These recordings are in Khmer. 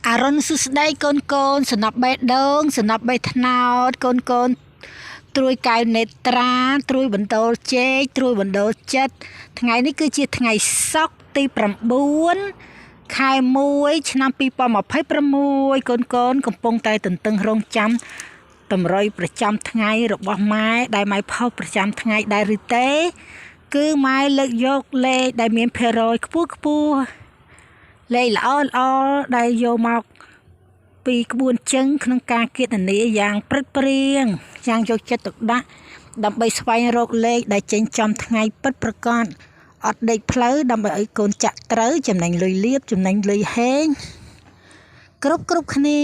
អារុនសុស្ដីកូនកូនសំណាប់បេះដូងសំណាប់បេះថ្នោតកូនកូនត្រួយកែវនេត្រាត្រួយបណ្ដោលជែកត្រួយបណ្ដោលចិត្តថ្ងៃនេះគឺជាថ្ងៃសុក្រទី9ខែ1ឆ្នាំ2026កូនកូនកំពុងតែទន្ទឹងរង់ចាំតម្រុយប្រចាំថ្ងៃរបស់ម៉ែដែលម៉ែផុសប្រចាំថ្ងៃដែរឬទេគឺម៉ែលើកយកលេខដែលមានភាគរយខ្ពស់លេខល្អដែលយកមកពីក្បួនជើងក្នុងការគណនាយ៉ាងព្រឹកព្រៀងយ៉ាងយកចិត្តទុកដាក់ដើម្បីស្វែងរកលេខដែលចេញចំថ្ងៃពិតប្រាកដអត់ដេកផ្លូវដើម្បីឲ្យកូនចាក់ត្រូវចំណេញលុយលៀបចំណេញលុយហេងគ្រប់គ្នា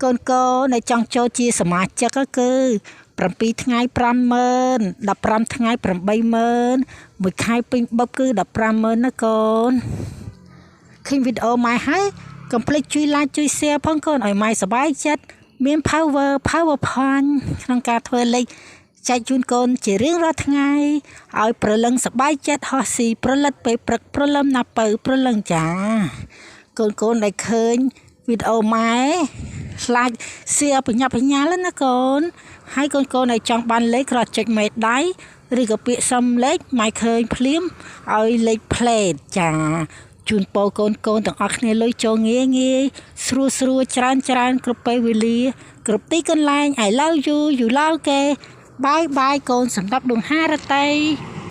កូនដែលចង់ចូលជាសមាជិកគឺ7ថ្ងៃ50000 15ថ្ងៃ80000មួយខែពេញបឹបគឺ150,000ណាកូនឃើញវីដេអូម៉ែហើយកុំភ្លេចជួយ like ជួយ share ផងកូនឲ្យម៉ែសប្បាយចិត្តមាន power point ក្នុងការធ្វើលេខចែកជូនកូនជារៀងរាល់ថ្ងៃឲ្យប្រលឹងសប្បាយចិត្តហោះស៊ីប្រលិតពេលព្រឹកប្រលឹមណាពៅប្រលឹងចាកូនដែលឃើញវីដេអូម៉ែ like share បញ្ញាលណាកូនហើយកូនដែលចង់បានលេខគ្រាន់ចុចមេដៃឬក៏ពាក្យសុំលេខម៉ែឃើញភ្លាមឲ្យលេខ plate ចាជូនពរកូនទាំងអស់គ្នាលុយចូលងាយស្រួលច្រើនគ្រប់ពេលវេលាគ្រប់ទីកន្លែង I love you you love គេបាយកូនសម្រាប់ដួងហារតី